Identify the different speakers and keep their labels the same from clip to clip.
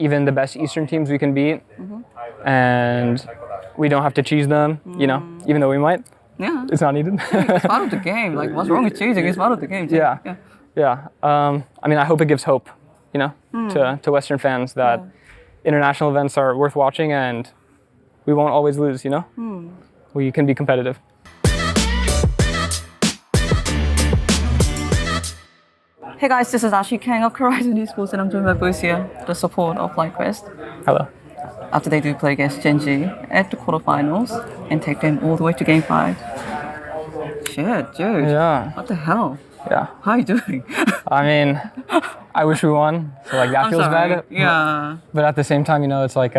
Speaker 1: even the best Eastern teams we can beat, and we don't have to cheese them, you know, even though we might.
Speaker 2: Yeah.
Speaker 1: It's not needed.
Speaker 2: It's part of the game. Like, what's wrong with cheating? It's part of the game. Too.
Speaker 1: Yeah. I mean, I hope it gives hope, you know, to Western fans that international events are worth watching and we won't always lose, you know? We can be competitive.
Speaker 2: Hey guys, this is actually Kang of Horizon Esports and I'm joined by Busio, the support of FlyQuest.
Speaker 1: Hello.
Speaker 2: After they do play against Gen.G at the quarterfinals and take them all the way to Game 5. Shit, dude.
Speaker 1: Yeah.
Speaker 2: What the hell?
Speaker 1: Yeah.
Speaker 2: How are you doing?
Speaker 1: I mean, I wish we won, so like that feels bad.
Speaker 2: Yeah.
Speaker 1: But at the same time, you know, it's like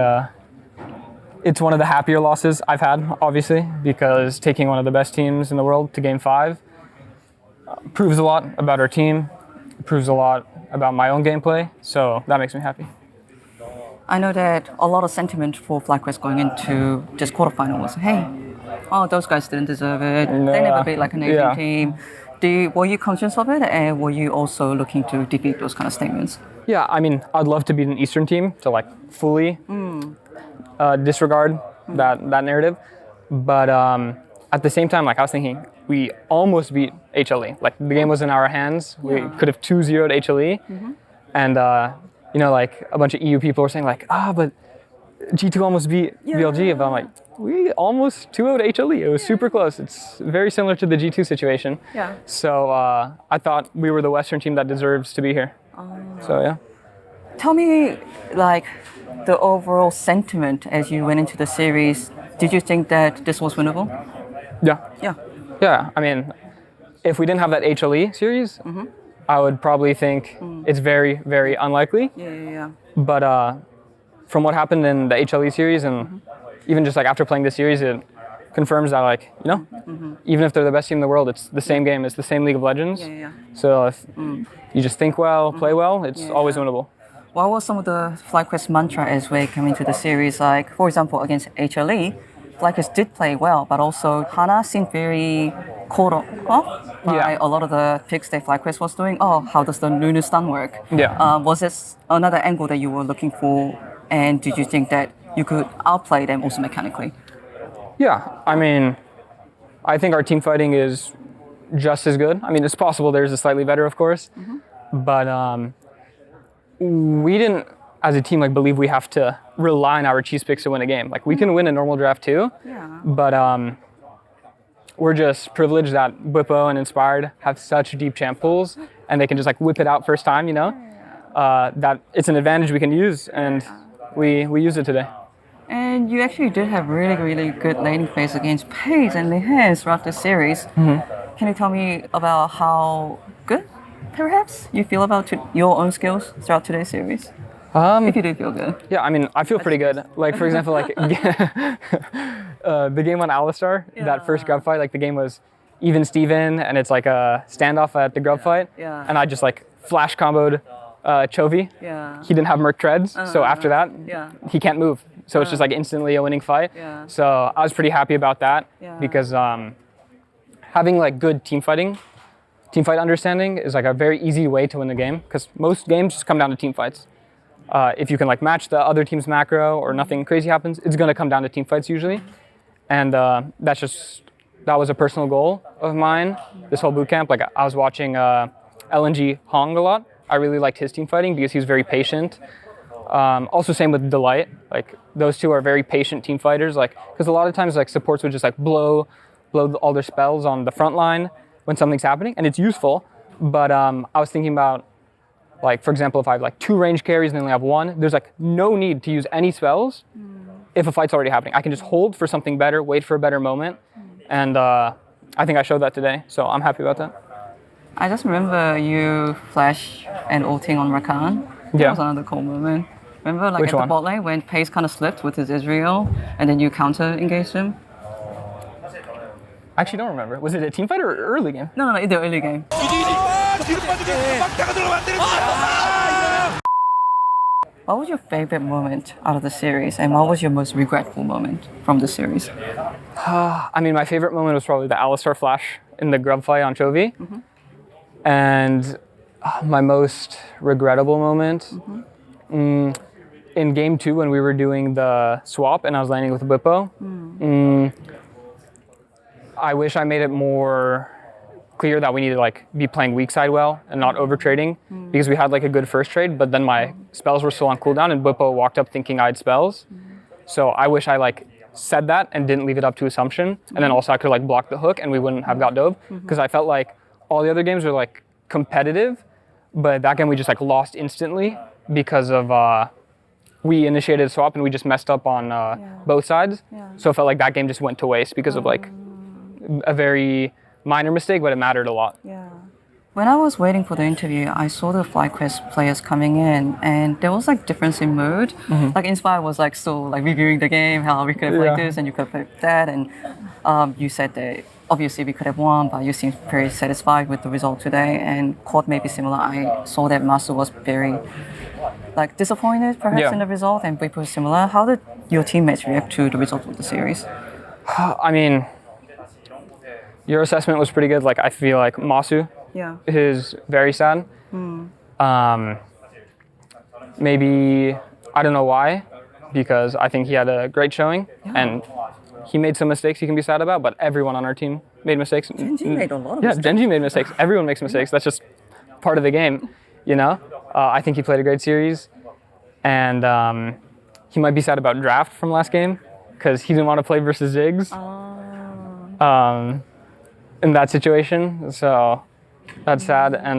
Speaker 1: it's one of the happier losses I've had, obviously, because taking one of the best teams in the world to Game 5 proves a lot about our team. It proves a lot about my own gameplay, so that makes me happy.
Speaker 2: I know that a lot of sentiment for FlyQuest going into this quarterfinal was, hey, those guys didn't deserve it. They never beat like an Asian team. Were you conscious of it, and were you also looking to defeat those kind of statements?
Speaker 1: Yeah, I mean, I'd love to beat an Eastern team to like fully disregard that narrative, but at the same time, like I was thinking, we almost beat HLE. Like the game was in our hands. We could have 2-0'd HLE, and you know, like a bunch of EU people were saying like, but G2 almost beat VLG. But I'm like, we almost 2-0'd HLE. It was super close. It's very similar to the G2 situation. Yeah. So I thought we were the Western team that deserves to be here. So yeah.
Speaker 2: Tell me, like, the overall sentiment as you went into the series. Did you think that this was winnable?
Speaker 1: Yeah.
Speaker 2: Yeah.
Speaker 1: Yeah. I mean, if we didn't have that HLE series, I would probably think it's very, very unlikely.
Speaker 2: Yeah.
Speaker 1: But from what happened in the HLE series and even just like after playing this series, it confirms that like, you know, even if they're the best team in the world, it's the same game, it's the same League of Legends.
Speaker 2: Yeah.
Speaker 1: So if you just think well, play well, it's always winnable.
Speaker 2: What was some of the FlyQuest mantra as we come into the series? Like, for example, against HLE, FlyQuest did play well, but also Hana seemed very caught off by a lot of the picks that FlyQuest was doing. How does the Lunu stun work? Yeah. Was this another angle that you were looking for? And did you think that you could outplay them also mechanically? Yeah,
Speaker 1: I mean, I think our team fighting is just as good. I mean, it's possible theirs is slightly better, of course, but we didn't, as a team, like believe we have to rely on our cheese picks to win a game. Like we can win a normal draft too, but we're just privileged that Bwipo and Inspired have such deep champ pools, and they can just like whip it out first time. You know, that it's an advantage we can use, and we use it today.
Speaker 2: And you actually did have really, really good laning phase against Paige and Lehans throughout the series. Can you tell me about how good, perhaps, you feel about your own skills throughout today's series? If you do feel good.
Speaker 1: Yeah, I mean, I feel pretty good. Like, for example, like the game on Alistar, that first grub fight, like the game was even Steven, and it's like a standoff at the grub fight. And I just like flash comboed Chovy. He didn't have Merc Treads, so after that, he can't move. So it's just like instantly a winning fight. So I was pretty happy about that because having like good team fight understanding is like a very easy way to win the game because most games just come down to team fights. If you can like match the other team's macro or nothing crazy happens, it's gonna come down to team fights usually. And that was a personal goal of mine this whole bootcamp. Like I was watching LNG Hong a lot. I really liked his team fighting because he was very patient. Also same with Delight. Like those two are very patient team fighters. Like because a lot of times like supports would just like blow all their spells on the front line when something's happening, and it's useful. But I was thinking about like, for example, if I have like 2 range carries and only have 1, there's like no need to use any spells if a fight's already happening. I can just hold for something better, wait for a better moment, and I think I showed that today. So I'm happy about that.
Speaker 2: I just remember you flash and ulting on Rakan. That was another cool moment. Remember like at the bot lane when Pace kind of slipped with his Israel and then you counter-engaged him?
Speaker 1: I actually don't remember. Was it a team fight or early game?
Speaker 2: No, the early game. What was your favorite moment out of the series and what was your most regretful moment from the series?
Speaker 1: I mean, my favorite moment was probably the Alistar flash in the grub fight on Chovy. And my most regrettable moment, in game 2 when we were doing the swap and I was landing with Bippo, I wish I made it more clear that we need to like be playing weak side well and not over trading because we had like a good first trade, but then my spells were still on cooldown and Bippo walked up thinking I had spells. So I wish I like said that and didn't leave it up to assumption, and then also I could like block the hook and we wouldn't have got dove because I felt like all the other games were like competitive, but that game we just like lost instantly because of we initiated a swap and we just messed up on both sides. So it felt like that game just went to waste because of like a very minor mistake, but it mattered a lot.
Speaker 2: When I was waiting for the interview, I saw the FlyQuest players coming in, and there was like difference in mood. Like Inspire was like still like reviewing the game, how we could have played this and you could have played that, and you said that obviously we could have won, but you seemed very satisfied with the result today. And Court may be similar. I saw that Masu was very like disappointed perhaps in the result, and Bippo was similar. How did your teammates react to the result of the series?
Speaker 1: I mean, your assessment was pretty good. Like I feel like Masu is very sad. Maybe, I don't know why, because I think he had a great showing and he made some mistakes he can be sad about, but everyone on our team made mistakes.
Speaker 2: Gen.G made a lot of mistakes.
Speaker 1: Yeah, Gen.G made mistakes. Everyone makes mistakes. That's just part of the game, you know? I think he played a great series, and he might be sad about draft from last game because he didn't want to play versus Ziggs in that situation, so that's sad. And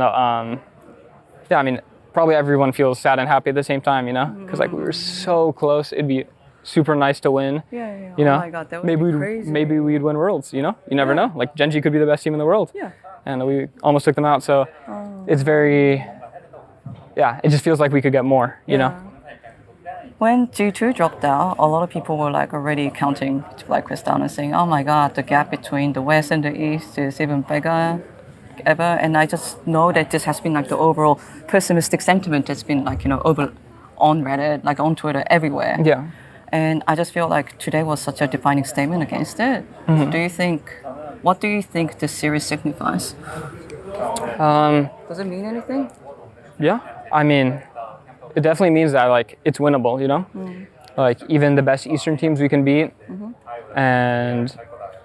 Speaker 1: yeah, I mean, probably everyone feels sad and happy at the same time, you know, because like we were so close. It'd be super nice to win. You know,
Speaker 2: oh my God, that would be crazy.
Speaker 1: Maybe we'd win Worlds. You know, you never know. Like Gen.G could be the best team in the world. And we almost took them out. So it's very, it just feels like we could get more. You know.
Speaker 2: When G2 dropped out, a lot of people were like already counting FlyQuest down and saying, "Oh my God, the gap between the West and the East is even bigger ever." And I just know that this has been like the overall pessimistic sentiment that's been like, you know, over on Reddit, like on Twitter, everywhere. And I just feel like today was such a defining statement against it. What do you think this series signifies? Does it mean anything?
Speaker 1: Yeah, I mean, it definitely means that like it's winnable, you know? Like even the best Eastern teams we can beat, and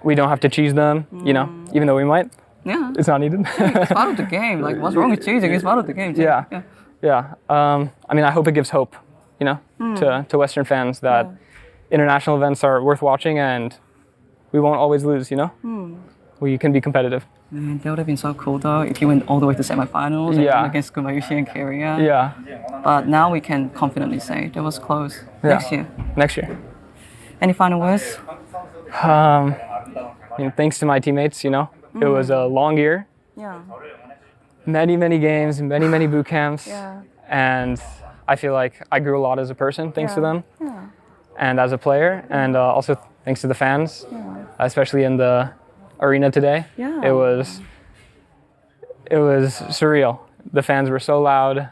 Speaker 1: we don't have to cheese them, you know, even though we might. It's not needed.
Speaker 2: It's part of the game. Like, what's wrong with cheesing? It's part of the game.
Speaker 1: I mean, I hope it gives hope, you know, to Western fans that international events are worth watching and we won't always lose, you know? We can be competitive.
Speaker 2: Man, that would have been so cool though if you went all the way to semifinals and against Busio and Keria. But now we can confidently say that was close. Next year. Any final words?
Speaker 1: I mean, thanks to my teammates, you know. It was a long year. Many games, many boot camps. And I feel like I grew a lot as a person thanks to them. And as a player, and also thanks to the fans, especially in the arena today. It was surreal. The fans were so loud.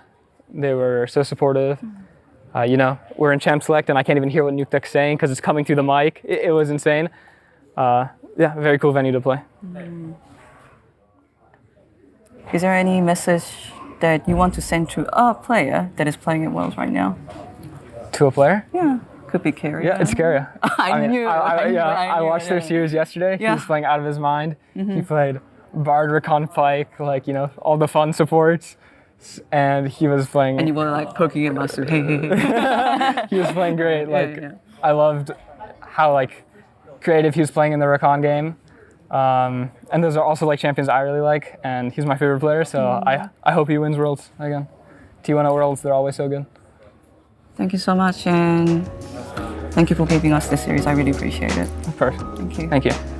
Speaker 1: They were so supportive. You know, we're in Champ Select and I can't even hear what Nuktek's saying because it's coming through the mic. It was insane. Very cool venue to play.
Speaker 2: Is there any message that you want to send to a player that is playing at Worlds right now?
Speaker 1: To a player?
Speaker 2: Could be Keria.
Speaker 1: Yeah, it's Keria.
Speaker 2: I
Speaker 1: watched their series yesterday. He was playing out of his mind. He played Bard, Recon, Pike, like, you know, all the fun supports. And he was playing...
Speaker 2: And you were like poking at Masu, hey.
Speaker 1: He was playing great. Like, I loved how like creative he was playing in the Recon game. And those are also like champions I really like. And he's my favorite player. So I hope he wins Worlds again. T1 at Worlds, they're always so good.
Speaker 2: Thank you so much, and thank you for giving us this series. I really appreciate it.
Speaker 1: Perfect.
Speaker 2: Thank you.
Speaker 1: Thank you.